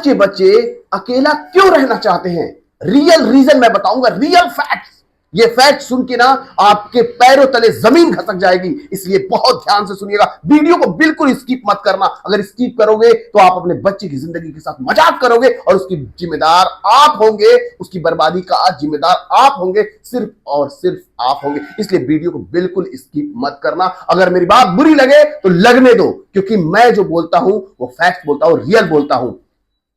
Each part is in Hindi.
के बच्चे अकेला क्यों रहना चाहते हैं? रियल रीजन मैं बताऊंगा, रियल फैक्ट्स। ये फैक्ट सुन के ना आपके पैरों तले जमीन खसक जाएगी, इसलिए बहुत ध्यान से सुनिएगा। वीडियो को बिल्कुल स्किप मत करना। अगर स्किप करोगे तो आप अपने बच्चे की जिंदगी के साथ मजाक करोगे और उसकी जिम्मेदार आप होंगे, उसकी बर्बादी का जिम्मेदार आप होंगे, सिर्फ और सिर्फ आप होंगे। इसलिए वीडियो को बिल्कुल स्किप मत करना। अगर मेरी बात बुरी लगे तो लगने दो, क्योंकि मैं जो बोलता हूं वो फैक्ट बोलता हूं, रियल बोलता हूं।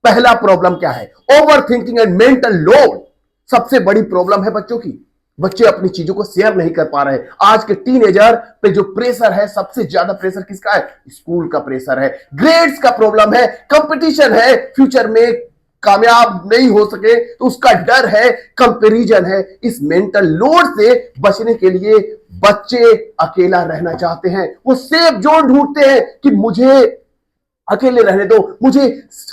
पहला प्रॉब्लम क्या है? Over thinking and mental load. सबसे बड़ी प्रॉब्लम है बच्चों की। बच्चे अपनी चीजों को शेयर नहीं कर पा रहे। आज के टीनेजर पे जो प्रेशर है, सबसे ज्यादा प्रेशर किसका है? स्कूल का प्रेशर है, ग्रेड्स का प्रॉब्लम है, कंपटीशन है, फ्यूचर में कामयाब नहीं हो सके तो उसका डर है, कंपैरिजन है। इस मेंटल लोड से बचने के लिए बच्चे अकेला रहना चाहते हैं। वो सेफ जोन ढूंढते हैं कि मुझे अकेले रहने दो, मुझे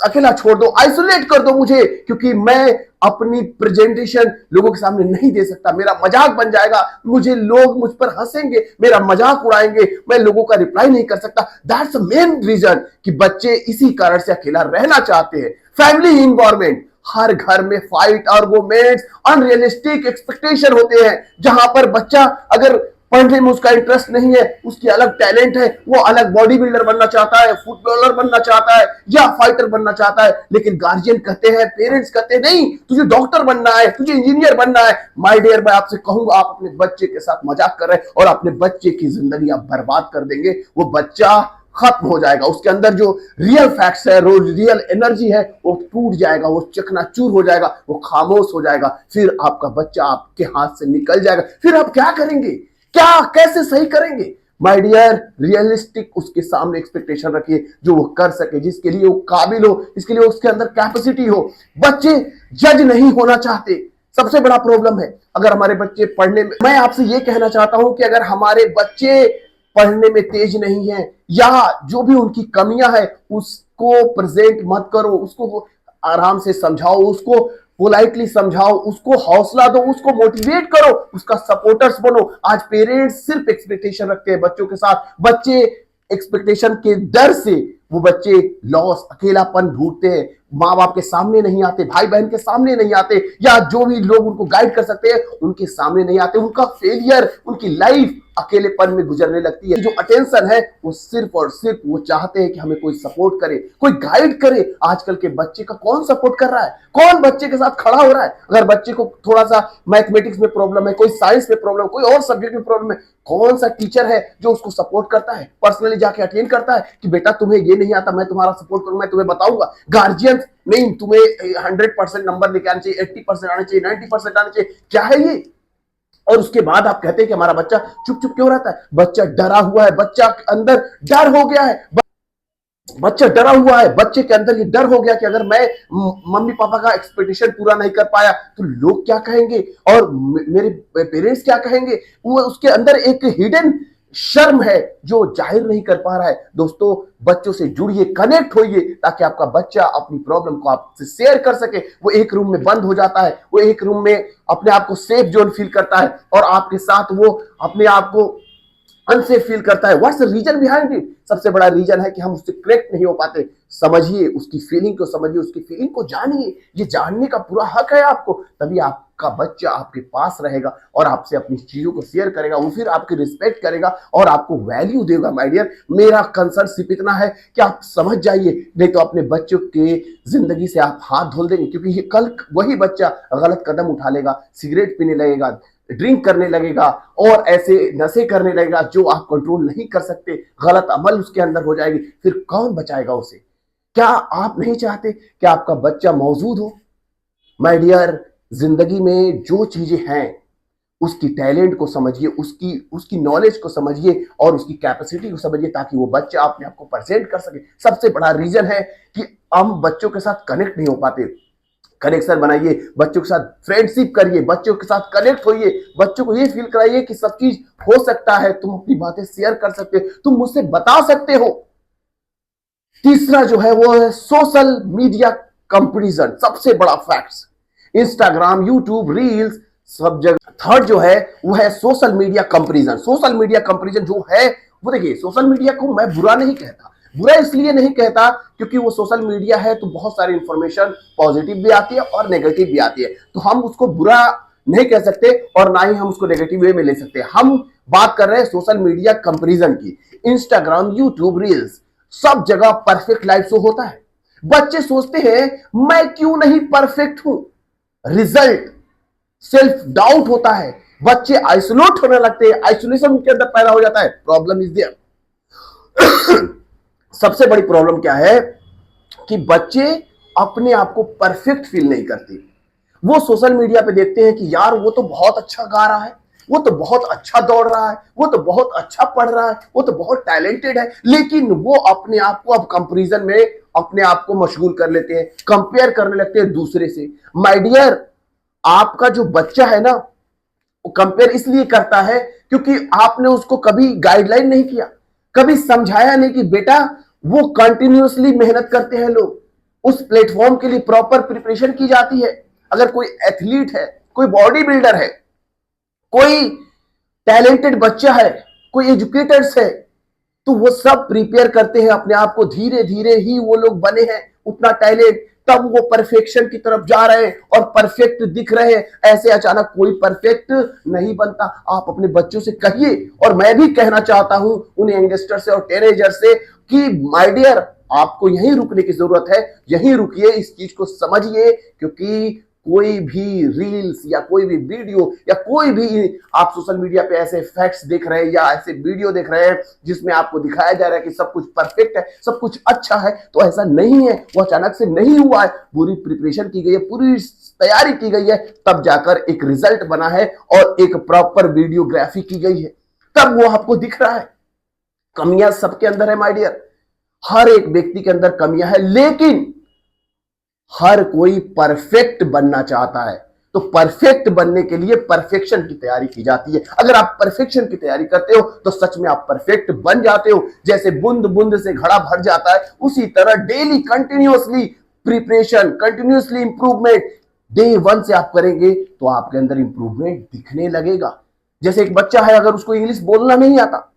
अकेला छोड़ दो, आइसोलेट कर दो मुझे, क्योंकि मैं अपनी प्रेजेंटेशन लोगों के सामने नहीं दे सकता। मेरा मजाक बन जाएगा, मुझे लोग मुझ पर हंसेंगे, मेरा मजाक उड़ाएंगे, मैं लोगों का रिप्लाई नहीं कर सकता। दैट्स द मेन रीजन कि बच्चे इसी कारण से अकेला रहना चाहते हैं। फैमिली इन्वायरमेंट, हर घर में फाइट, आर्गुमेंट्स, अनरियलिस्टिक एक्सपेक्टेशन होते हैं। जहां पर बच्चा अगर पढ़ने में उसका इंटरेस्ट नहीं है, उसकी अलग टैलेंट है, वो अलग बॉडी बिल्डर बनना चाहता है, फुटबॉलर बनना चाहता है या फाइटर बनना चाहता है, लेकिन गार्जियन कहते हैं, पेरेंट्स कहते हैं नहीं, तुझे डॉक्टर बनना है, तुझे इंजीनियर बनना है। माय डियर, मैं आपसे कहूंगा, आप अपने बच्चे के साथ मजाक कर रहे हैं और अपने बच्चे की जिंदगी आप बर्बाद कर देंगे। वो बच्चा खत्म हो जाएगा, उसके अंदर जो रियल फैक्ट्स है, रियल एनर्जी है, वो टूट जाएगा, वो चकनाचूर हो जाएगा, वो खामोश हो जाएगा। फिर आपका बच्चा आपके हाथ से निकल जाएगा। फिर आप क्या करेंगे? क्या कैसे सही करेंगे? माय डियर, रियलिस्टिक उसके सामने एक्सपेक्टेशन रखिए, जो वो कर सके, जिसके लिए वो काबिल हो, इसके लिए उसके अंदर कैपेसिटी हो। बच्चे जज नहीं होना चाहते, सबसे बड़ा प्रॉब्लम है। अगर हमारे बच्चे पढ़ने में, मैं आपसे ये कहना चाहता हूं कि अगर हमारे बच्चे पढ़ने में तेज नहीं है या जो भी उनकी कमियां है, उसको प्रेजेंट मत करो, उसको आराम से समझाओ, उसको पोलाइटली समझाओ, उसको हौसला दो, उसको मोटिवेट करो, उसका सपोर्टर्स बनो। आज पेरेंट्स सिर्फ एक्सपेक्टेशन रखते हैं बच्चों के साथ। बच्चे एक्सपेक्टेशन के डर से वो बच्चे लॉस, अकेलापन ढूंढते हैं, माँ बाप के सामने नहीं आते, भाई बहन के सामने नहीं आते, या जो भी लोग उनको गाइड कर सकते हैं उनके सामने नहीं आते। उनका फेलियर, उनकी लाइफ अकेलेपन में गुजरने लगती है। जो अटेंशन है वो सिर्फ और सिर्फ वो चाहते हैं कि हमें कोई सपोर्ट करे, कोई गाइड करे। आजकल के बच्चे का कौन सपोर्ट कर रहा है? कौन बच्चे के साथ खड़ा हो रहा है? अगर बच्चे को थोड़ा सा मैथमेटिक्स में प्रॉब्लम है, कोई साइंस में प्रॉब्लम, कोई और सब्जेक्ट में प्रॉब्लम है, कौन सा टीचर है जो उसको सपोर्ट करता है, पर्सनली जाके अटेंड करता है कि बेटा तुम्हें ये नहीं आता, मैं तुम्हारा सपोर्ट करूंगा, मैं तुम्हें बताऊंगा। गार्जियन नहीं, तुम्हें 100% नंबर लेके आने चाहिए, 80% आने चाहिए, 90% आने चाहिए। क्या है ये? और उसके बाद आप कहते हैं कि हमारा बच्चा चुप चुप क्यों रहता है? बच्चा डरा हुआ है, बच्चा के अंदर डर हो गया है, बच्चा डरा हुआ है। बच्चे के अंदर ये डर हो गया कि अगर मैं मम्मी पापा का एक्सपेक्टेशन पूरा नहीं कर पाया तो लोग क्या कहेंगे और मेरे पेरेंट्स क्या कहेंगे। वो उसके अंदर एक हिडन शर्म है जो जाहिर नहीं कर पा रहा है। दोस्तों, बच्चों से जुड़िए, कनेक्ट होइए, ताकि आपका बच्चा अपनी प्रॉब्लम को आपसे शेयर कर सके। वो एक रूम में बंद हो जाता है, वो एक रूम में अपने आप को सेफ जोन फील करता है और आपके साथ वो अपने आप को अनसेफ फील करता है। What's the reason behind it? सबसे बड़ा रीजन है कि हम उससे कनेक्ट नहीं हो पाते। समझिए उसकी फीलिंग को, समझिए उसकी फीलिंग को, जानिए। ये जानने का पूरा हक है आपको, तभी आपका बच्चा आपके पास रहेगा और आपसे अपनी चीजों को शेयर करेगा। वो फिर आपकी रिस्पेक्ट करेगा और आपको वैल्यू देगा। माय डियर, मेरा कंसर्न सिर्फ इतना है कि आप समझ जाइए, नहीं तो अपने बच्चों के जिंदगी से आप हाथ धो देंगे। क्योंकि ये कल वही बच्चा गलत कदम उठा लेगा, सिगरेट पीने लगेगा, ड्रिंक करने लगेगा और ऐसे नशे करने लगेगा जो आप कंट्रोल नहीं कर सकते। गलत अमल उसके अंदर हो जाएगी, फिर कौन बचाएगा उसे? क्या आप नहीं चाहते कि आपका बच्चा मौजूद हो? माय डियर, जिंदगी में जो चीजें हैं उसकी टैलेंट को समझिए, उसकी नॉलेज को समझिए और उसकी कैपेसिटी को समझिए, ताकि वो बच्चा अपने आप को प्रेजेंट कर सके। सबसे बड़ा रीजन है कि हम बच्चों के साथ कनेक्ट नहीं हो पाते। कनेक्शन बनाइए, बच्चों के साथ फ्रेंडशिप करिए, बच्चों के साथ कनेक्ट होइए, बच्चों को ये फील कराइए कि सब चीज हो सकता है, तुम अपनी बातें शेयर कर सकते हो, तुम मुझसे बता सकते हो। तीसरा जो है वो है सोशल मीडिया कंपैरिजन। सबसे बड़ा फैक्ट्स, इंस्टाग्राम, यूट्यूब, रील्स, सब जगह। थर्ड जो है वो है social media comparison. Social media comparison जो है वो, देखिए, सोशल मीडिया को मैं बुरा नहीं कहता, बुरा इसलिए नहीं कहता क्योंकि वो सोशल मीडिया है तो बहुत सारी इंफॉर्मेशन पॉजिटिव भी आती है और नेगेटिव भी आती है, तो हम उसको बुरा नहीं कह सकते और ना ही हम उसको नेगेटिव वे में ले सकते। हम बात कर रहे हैं सोशल मीडिया कंपैरिजन की। इंस्टाग्राम, यूट्यूब, रील्स, सब जगह परफेक्ट लाइफ शो होता है। बच्चे सोचते हैं मैं क्यों नहीं परफेक्ट हूं, रिजल्ट सेल्फ डाउट होता है, बच्चे आइसोलेट होने लगते हैं, आइसोलेशन उनके अंदर पैदा हो जाता है। Problem is there. सबसे बड़ी प्रॉब्लम क्या है कि बच्चे अपने आप को परफेक्ट फील नहीं करते। वो सोशल मीडिया पे देखते हैं कि यार वो तो बहुत अच्छा गा रहा है, वो तो बहुत अच्छा दौड़ रहा है, वो तो बहुत अच्छा पढ़ रहा है, वो तो बहुत टैलेंटेड है, लेकिन वो अपने आप को अब कंपैरिजन में अपने आप को मशगूल कर लेते हैं, कंपेयर करने लगते हैं दूसरे से। माय डियर, आपका जो बच्चा है ना वो कंपेयर इसलिए करता है क्योंकि आपने उसको कभी गाइडलाइन नहीं किया, कभी समझाया नहीं कि बेटा वो कंटिन्यूअसली मेहनत करते हैं लोग, उस प्लेटफॉर्म के लिए प्रॉपर प्रिपरेशन की जाती है। अगर कोई एथलीट है, कोई बॉडी बिल्डर है, कोई टैलेंटेड बच्चा है, कोई एजुकेटर्स है, तो वो सब प्रिपेयर करते हैं अपने आप को, धीरे धीरे ही वो लोग बने हैं उतना टैलेंट, तब वो परफेक्शन की तरफ जा रहे हैं और परफेक्ट दिख रहे हैं। ऐसे अचानक कोई परफेक्ट नहीं बनता। आप अपने बच्चों से कहिए, और मैं भी कहना चाहता हूं उन यंगस्टर से और टीनेजर से कि माय डियर, आपको यहीं रुकने की जरूरत है, यहीं रुकिए, इस चीज को समझिए, क्योंकि कोई भी रील्स या कोई भी वीडियो या कोई भी आप सोशल मीडिया पे ऐसे फैक्ट्स देख रहे हैं या ऐसे वीडियो देख रहे हैं जिसमें आपको दिखाया जा रहा है कि सब कुछ परफेक्ट है, सब कुछ अच्छा है, तो ऐसा नहीं है। वो अचानक से नहीं हुआ है, पूरी प्रिपरेशन की गई है, पूरी तैयारी की गई है, तब जाकर एक रिजल्ट बना है और एक प्रॉपर वीडियोग्राफी की गई है, तब वो आपको दिख रहा है। कमियां सबके अंदर है माय डियर, हर एक व्यक्ति के अंदर कमियां है, लेकिन हर कोई परफेक्ट बनना चाहता है। तो परफेक्ट बनने के लिए परफेक्शन की तैयारी की जाती है। अगर आप परफेक्शन की तैयारी करते हो तो सच में आप परफेक्ट बन जाते हो। जैसे बूंद बूंद से घड़ा भर जाता है, उसी तरह daily continuously preparation, continuously improvement day 1 से आप करेंगे तो आपके अंदर इंप्रूवमेंट दिखने लगेगा। जैसे एक बच्चा है, अगर उसको इंग्लिश बोलना नहीं आता,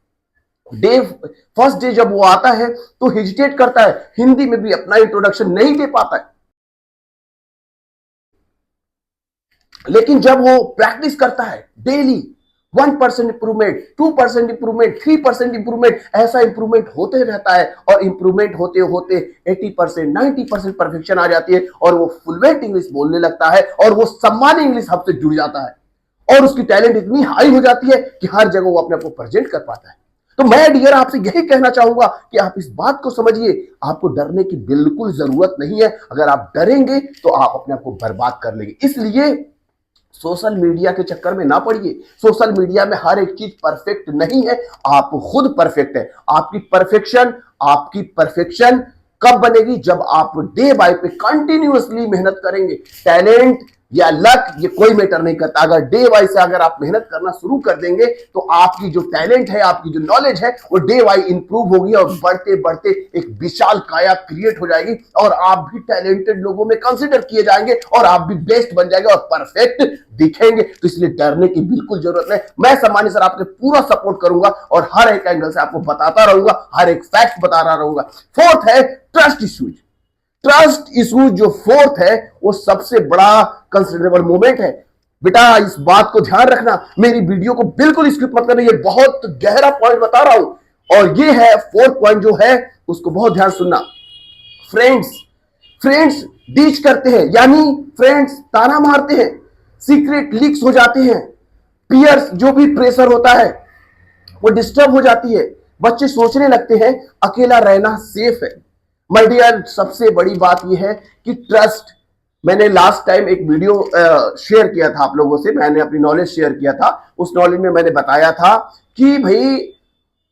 फर्स्ट डे जब वो आता है तो हेजिटेट करता है, हिंदी में भी अपना इंट्रोडक्शन नहीं दे पाता है, लेकिन जब वो प्रैक्टिस करता है डेली 1% इंप्रूवमेंट, 2% इंप्रूवमेंट, 3% इंप्रूवमेंट, ऐसा इंप्रूवमेंट होते रहता है और इंप्रूवमेंट होते होते 80%, 90% परफेक्शन आ जाती है और वो फ्लुएंट इंग्लिश बोलने लगता है और वो सम्मान इंग्लिश हब से जुड़ जाता है और उसकी टैलेंट इतनी हाई हो जाती है कि हर जगह वो अपने आप को प्रेजेंट कर पाता है। तो मैं डियर आपसे यही कहना चाहूंगा कि आप इस बात को समझिए, आपको डरने की बिल्कुल जरूरत नहीं है। अगर आप डरेंगे तो आप अपने आप को बर्बाद कर लेंगे। इसलिए सोशल मीडिया के चक्कर में ना पड़िए। सोशल मीडिया में हर एक चीज परफेक्ट नहीं है, आप खुद परफेक्ट है। आपकी परफेक्शन कब बनेगी? जब आप डे बाय पे कंटिन्यूअसली मेहनत करेंगे। टैलेंट या लक ये कोई मैटर नहीं करता। अगर डे वाइज से अगर आप मेहनत करना शुरू कर देंगे तो आपकी जो टैलेंट है, आपकी जो नॉलेज है, वो डे वाइज इंप्रूव होगी और बढ़ते बढ़ते एक विशाल काया क्रिएट हो जाएगी और आप भी टैलेंटेड लोगों में कंसिडर किए जाएंगे और आप भी बेस्ट बन जाएंगे और परफेक्ट दिखेंगे। तो इसलिए डरने की बिल्कुल जरूरत नहीं। मैं सम्मानी सर आपके पूरा सपोर्ट करूंगा और हर एक एंगल से आपको बताता रहूंगा, हर एक फैक्ट बताता रहूंगा। फोर्थ है ट्रस्ट इश्यूज। ट्रस्ट इशू जो फोर्थ है वो सबसे बड़ा कंसिडरेबल मोमेंट है। बेटा इस बात को ध्यान रखना, मेरी वीडियो को बिल्कुल स्किप मत करना, ये बहुत गहरा पॉइंट बता रहा हूं और ये है फोर्थ पॉइंट जो है उसको बहुत ध्यान सुनना। फ्रेंड्स डीच करते हैं, यानी फ्रेंड्स ताना मारते हैं, सीक्रेट लीक्स हो जाते हैं, पीयर्स जो भी प्रेशर होता है वो डिस्टर्ब हो जाती है, बच्चे सोचने लगते हैं अकेला रहना सेफ है। माय डियर सबसे बड़ी बात यह है कि ट्रस्ट, मैंने लास्ट टाइम एक वीडियो शेयर किया था आप लोगों से, मैंने अपनी नॉलेज शेयर किया था। उस नॉलेज में मैंने बताया था कि भाई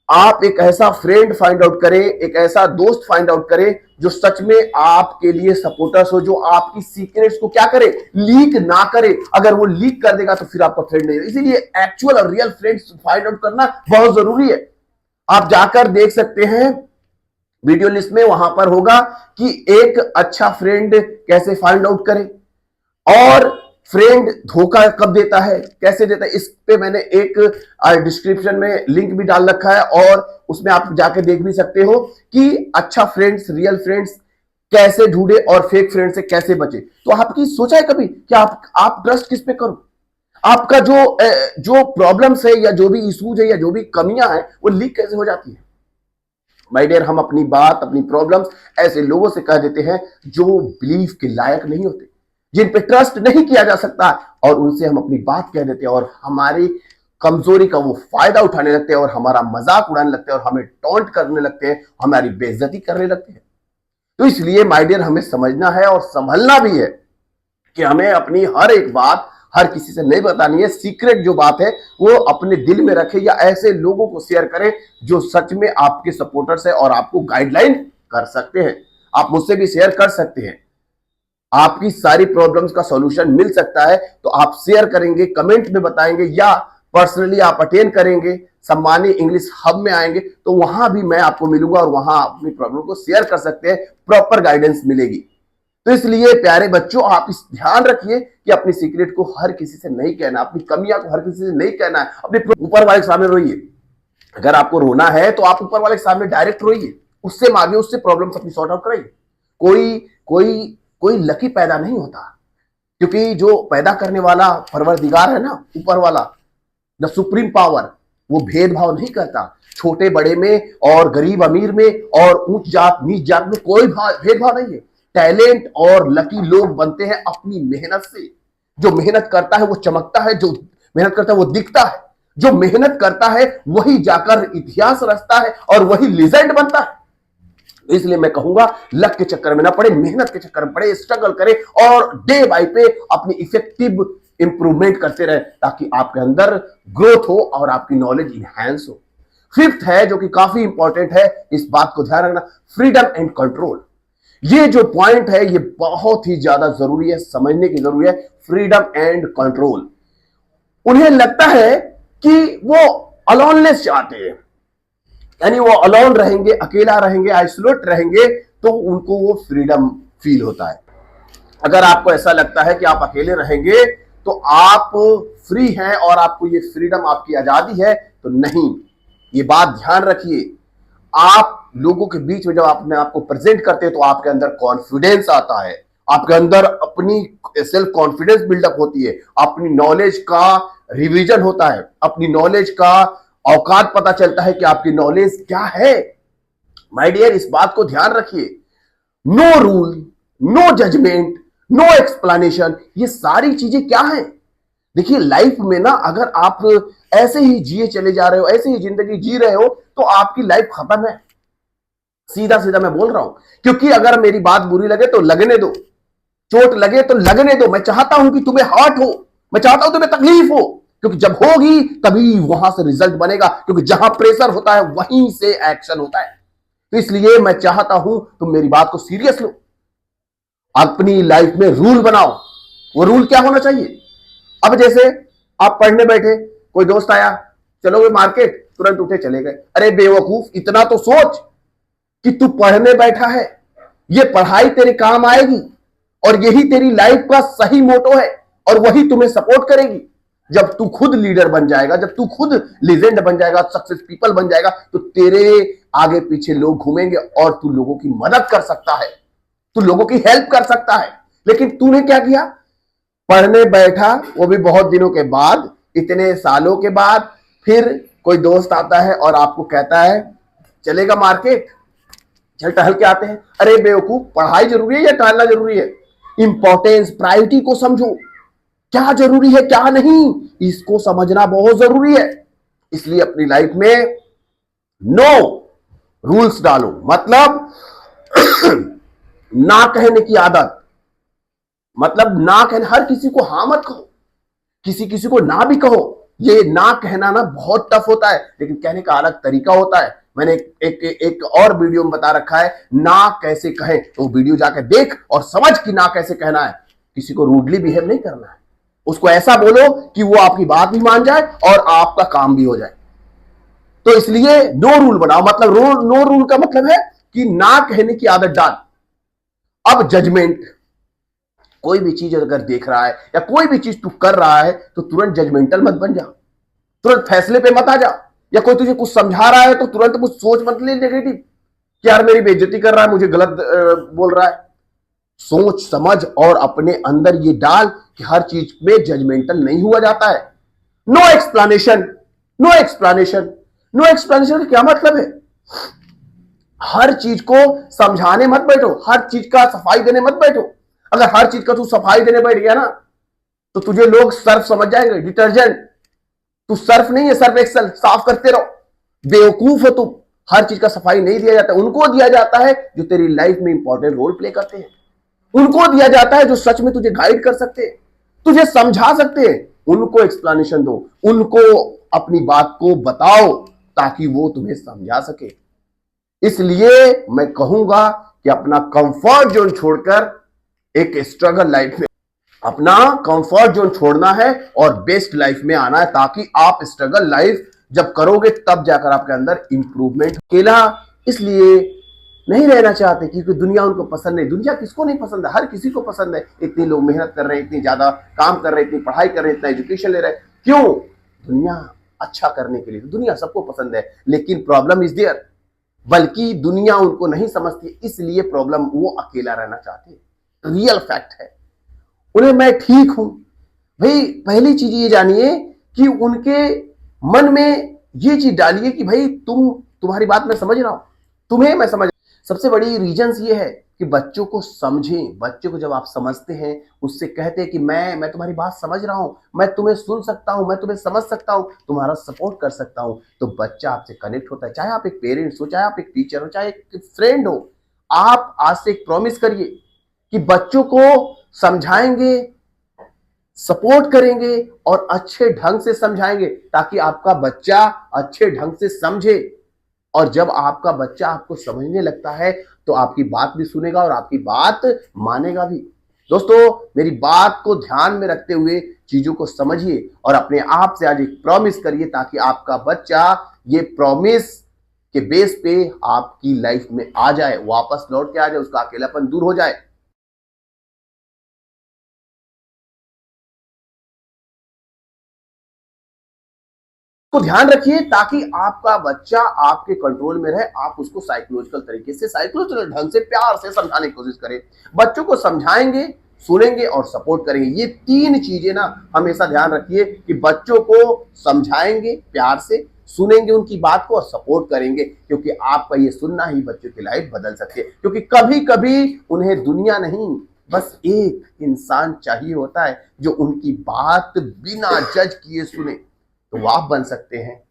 आप एक ऐसा फ्रेंड फाइंड आउट करें, एक ऐसा दोस्त फाइंड आउट करें जो सच में आपके लिए सपोर्टर्स हो, जो आपकी सीक्रेट्स को क्या करे, लीक ना करे। अगर वो लीक कर देगा तो फिर आपका फ्रेंड नहीं है। इसीलिए एक्चुअल और रियल फ्रेंड्स फाइंड आउट करना बहुत जरूरी है। आप जाकर देख सकते हैं वीडियो लिस्ट में, वहां पर होगा कि एक अच्छा फ्रेंड कैसे फाइंड आउट करें और फ्रेंड धोखा कब देता है, कैसे देता है, इस पे मैंने एक डिस्क्रिप्शन में लिंक भी डाल रखा है और उसमें आप जाके देख भी सकते हो कि अच्छा फ्रेंड्स, रियल फ्रेंड्स कैसे ढूंढे और फेक फ्रेंड से कैसे बचे। तो आपकी सोचा है कभी कि आप ट्रस्ट किस पे करो? आपका जो प्रॉब्लम्स है या जो भी इश्यूज है या जो भी कमियां हैं वो लीक कैसे हो जाती है? माय डियर, हम अपनी बात, अपनी प्रॉब्लम्स ऐसे लोगों से कह देते हैं जो बिलीव के लायक नहीं होते, जिन पे ट्रस्ट नहीं किया जा सकता, और उनसे हम अपनी बात कह देते हैं और हमारी कमजोरी का वो फायदा उठाने लगते हैं और हमारा मजाक उड़ाने लगते हैं और हमें टॉन्ट करने लगते हैं, हमारी बेइज्जती करने लगते हैं। तो इसलिए माय डियर, हमें समझना है और संभलना भी है कि हमें अपनी हर एक बात हर किसी से नहीं बतानी है। सीक्रेट जो बात है वो अपने दिल में रखे या ऐसे लोगों को शेयर करें जो सच में आपके सपोर्टर्स है और आपको गाइडलाइन कर सकते हैं। आप मुझसे भी शेयर कर सकते हैं, आपकी सारी प्रॉब्लम्स का सॉल्यूशन मिल सकता है। तो आप शेयर करेंगे, कमेंट में बताएंगे या पर्सनली आप अटेंड करेंगे, सम्मानी इंग्लिश हब में आएंगे तो वहां भी मैं आपको मिलूंगा और वहां अपनी प्रॉब्लम को शेयर कर सकते हैं, प्रॉपर गाइडेंस मिलेगी। तो इसलिए प्यारे बच्चों, आप इस ध्यान रखिए कि अपनी सीक्रेट को हर किसी से नहीं कहना, अपनी कमियां को हर किसी से नहीं कहना है। अपने ऊपर वाले के सामने रोइए, अगर आपको रोना है तो आप ऊपर वाले के सामने डायरेक्ट रोइए, उससे मांगिए, उससे प्रॉब्लम्स अपनी सॉर्ट आउट कराइए। कोई कोई कोई लकी पैदा नहीं होता, क्योंकि जो पैदा करने वाला परवरदिगार है ना, ऊपर वाला, द सुप्रीम पावर, वो भेदभाव नहीं करता। छोटे बड़े में और गरीब अमीर में और ऊंच जात नीच जात में कोई भेदभाव नहीं है। टैलेंट और लकी लोग बनते हैं अपनी मेहनत से। जो मेहनत करता है वो चमकता है, जो मेहनत करता है वो दिखता है, जो मेहनत करता है वही जाकर इतिहास रचता है और वही लीजेंड बनता है। इसलिए मैं कहूंगा, लक के चक्कर में ना पड़े, मेहनत के चक्कर में पड़े, स्ट्रगल करें और डे बाय डे अपनी इफेक्टिव इंप्रूवमेंट करते रहे ताकि आपके अंदर ग्रोथ हो और आपकी नॉलेज इनहैंस हो। फिफ्थ है जो कि काफी इंपॉर्टेंट है, इस बात को ध्यान रखना, फ्रीडम एंड कंट्रोल। ये जो पॉइंट है ये बहुत ही ज्यादा जरूरी है, समझने की जरूरी है। फ्रीडम एंड कंट्रोल, उन्हें लगता है कि वो अलोनलेस चाहते हैं, यानी वो अलोन रहेंगे, अकेला रहेंगे, आइसोलेट रहेंगे तो उनको वो फ्रीडम फील होता है। अगर आपको ऐसा लगता है कि आप अकेले रहेंगे तो आप फ्री हैं और आपको ये फ्रीडम, आपकी आजादी है, तो नहीं। ये बात ध्यान रखिए, आप लोगों के बीच में जब अपने आप को प्रेजेंट करते हैं तो आपके अंदर कॉन्फिडेंस आता है, आपके अंदर अपनी सेल्फ कॉन्फिडेंस बिल्डअप होती है, अपनी नॉलेज का रिवीजन होता है, अपनी नॉलेज का औकात पता चलता है कि आपकी नॉलेज क्या है। माय डियर, इस बात को ध्यान रखिए, no rule, no judgement, no explanation, ये सारी चीजें क्या है? देखिए, लाइफ में ना अगर आप ऐसे ही जिए चले जा रहे हो, ऐसे ही जिंदगी जी रहे हो तो आपकी लाइफ खत्म है। सीधा सीधा मैं बोल रहा हूं, क्योंकि अगर मेरी बात बुरी लगे तो लगने दो, चोट लगे तो लगने दो। मैं चाहता हूं कि तुम्हें हर्ट हो, मैं चाहता हूं तुम्हें तकलीफ हो, क्योंकि जब होगी तभी वहां से रिजल्ट बनेगा, क्योंकि जहां प्रेशर होता है वहीं से एक्शन होता है। तो इसलिए मैं चाहता हूं तुम मेरी बात को सीरियस लो, अपनी लाइफ में रूल बनाओ। वो रूल क्या होना चाहिए? अब जैसे आप पढ़ने बैठे, कोई दोस्त आया, चलोगे मार्केट, तुरंत उठे चले गए। अरे बेवकूफ, इतना तो सोच कि तू पढ़ने बैठा है, ये पढ़ाई तेरे काम आएगी और यही तेरी लाइफ का सही मोटो है और वही तुम्हें सपोर्ट करेगी। जब तू खुद लीडर बन जाएगा, जब तू खुद लीजेंड बन जाएगा, सक्सेस पीपल बन जाएगा, तो तेरे आगे पीछे लोग घूमेंगे और तू लोगों की मदद कर सकता है, तू लोगों की हेल्प कर सकता है। लेकिन तूने क्या किया? पढ़ने बैठा, वो भी बहुत दिनों के बाद, इतने सालों के बाद। फिर कोई दोस्त आता है और आपको कहता है चलेगा मार्केट, चल टहल के आते हैं। अरे बेवकूफ, पढ़ाई जरूरी है या टहलना जरूरी है? इंपॉर्टेंस, प्रायोरिटी को समझो, क्या जरूरी है क्या नहीं, इसको समझना बहुत जरूरी है। इसलिए अपनी लाइफ में नो रूल्स डालो, मतलब ना कहने की आदत, मतलब ना कहने, हर किसी को हाँ मत कहो, किसी को ना भी कहो। ये ना कहना ना बहुत टफ होता है, लेकिन कहने का अलग तरीका होता है। मैंने एक और वीडियो में बता रखा है ना कैसे कहें, तो वीडियो जाकर देख और समझ कि ना कैसे कहना है। किसी को रूडली बिहेव नहीं करना है, उसको ऐसा बोलो कि वो आपकी बात भी मान जाए और आपका काम भी हो जाए। तो इसलिए नो रूल बनाओ, मतलब नो रूल का मतलब है कि ना कहने की आदत डाल। अब जजमेंट, कोई भी चीज अगर देख रहा है या कोई भी चीज तू कर रहा है तो तुरंत जजमेंटल मत बन जा, तुरंत फैसले पे मत आ जा। या कोई तुझे कुछ समझा रहा है तो तुरंत कुछ सोच मत ले नेगेटिव कि यार मेरी बेइज्जती कर रहा है, मुझे गलत बोल रहा है। सोच समझ और अपने अंदर ये डाल कि हर चीज में जजमेंटल नहीं हुआ जाता है। No explanation, no explanation, no explanation का क्या मतलब है? हर चीज को समझाने मत बैठो, हर चीज का सफाई देने मत बैठो। अगर हर चीज का तू सफाई देने बैठ गया ना तो तुझे लोग सर्फ समझ जाएंगे, डिटर्जेंट। तू सर्फ नहीं है, सर्फ एक्सेल, साफ करते रहो। बेवकूफ हो तुम। हर चीज का सफाई नहीं दिया जाता, उनको दिया जाता है जो तेरी लाइफ में इंपॉर्टेंट रोल प्ले करते हैं, उनको दिया जाता है जो सच में तुझे गाइड कर सकते हैं, तुझे समझा सकते हैं। उनको एक्सप्लेनेशन दो, उनको अपनी बात को बताओ ताकि वो तुम्हें समझा सके। इसलिए मैं कहूंगा कि अपना कंफर्ट जोन छोड़कर एक स्ट्रगल लाइफ में, अपना कंफर्ट जोन छोड़ना है और बेस्ट लाइफ में आना है, ताकि आप स्ट्रगल लाइफ जब करोगे तब जाकर आपके अंदर इंप्रूवमेंट। अकेला इसलिए नहीं रहना चाहते क्योंकि दुनिया उनको पसंद नहीं। दुनिया किसको नहीं पसंद है? हर किसी को पसंद है। इतने लोग मेहनत कर रहे हैं, इतनी ज्यादा काम कर रहे हैं, इतनी पढ़ाई कर रहे हैं, इतना एजुकेशन ले रहे हैं। क्यों? दुनिया अच्छा करने के लिए। दुनिया सबको पसंद है, लेकिन प्रॉब्लम इज देयर, बल्कि दुनिया उनको नहीं समझती, इसलिए प्रॉब्लम, वो अकेला रहना चाहते हैं। रियल फैक्ट है। उन्हें मैं ठीक हूं भाई, पहली चीज ये जानिए कि उनके मन में ये चीज डालिए कि भाई तुम्हारी बात मैं समझ रहा हूं, तुम्हें मैं समझ। सबसे बड़ी रीजंस ये है कि बच्चों को समझें। बच्चों को जब आप समझते हैं, उससे कहते हैं कि मैं तुम्हारी बात समझ रहा हूं, मैं तुम्हें सुन सकता हूं, मैं तुम्हें समझ सकता हूं, तुम्हारा सपोर्ट कर सकता हूं, तो बच्चा आपसे कनेक्ट होता है। चाहे आप एक पेरेंट्स हो, चाहे आप एक टीचर हो, चाहे एक फ्रेंड हो। आप आज से एक प्रॉमिस करिए कि बच्चों को समझाएंगे, सपोर्ट करेंगे और अच्छे ढंग से समझाएंगे, ताकि आपका बच्चा अच्छे ढंग से समझे। और जब आपका बच्चा आपको समझने लगता है तो आपकी बात भी सुनेगा और आपकी बात मानेगा भी। दोस्तों, मेरी बात को ध्यान में रखते हुए चीजों को समझिए और अपने आप से आज एक प्रॉमिस करिए, ताकि आपका बच्चा ये प्रॉमिस के बेस पे आपकी लाइफ में आ जाए, वापस लौट के आ जाए, उसका अकेलापन दूर हो जाए। तो ध्यान रखिए ताकि आपका बच्चा आपके कंट्रोल में रहे। आप उसको साइकोलॉजिकल तरीके से, साइकोलॉजिकल ढंग से, प्यार से समझाने की कोशिश करें। बच्चों को समझाएंगे, सुनेंगे और सपोर्ट करेंगे। ये तीन चीजें ना हमेशा ध्यान रखिए कि बच्चों को समझाएंगे प्यार से, सुनेंगे उनकी बात को और सपोर्ट करेंगे, क्योंकि आपका ये सुनना ही बच्चों की लाइफ बदल सकती है। क्योंकि कभी कभी उन्हें दुनिया नहीं, बस एक इंसान चाहिए होता है जो उनकी बात बिना जज किए सुने, तो वो आप बन सकते हैं।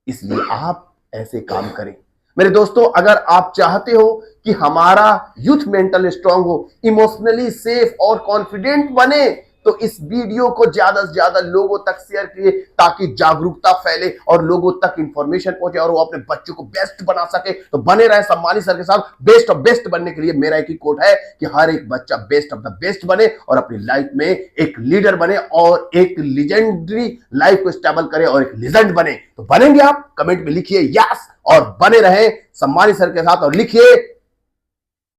इसलिए आप ऐसे काम करें। मेरे दोस्तों, अगर आप चाहते हो कि हमारा यूथ मेंटल स्ट्रांग हो, इमोशनली सेफ और कॉन्फिडेंट बने, तो इस वीडियो को ज्यादा से ज्यादा लोगों तक शेयर कीजिए, ताकि जागरूकता फैले और लोगों तक इंफॉर्मेशन पहुंचे और वो अपने बच्चों को बेस्ट बना सके। तो बने रहे सम्मानी सर के साथ। बेस्ट ऑफ बेस्ट बनने के लिए मेरा एक ही कोट है कि हर एक बच्चा बेस्ट ऑफ द बेस्ट बने और अपनी लाइफ में एक लीडर बने और एक लीजेंडरी लाइफ को स्टेबल करे और एक लीजेंड बने। तो बनेंगे आप? कमेंट में लिखिए यस और बने रहे सम्मानी सर के साथ और लिखिए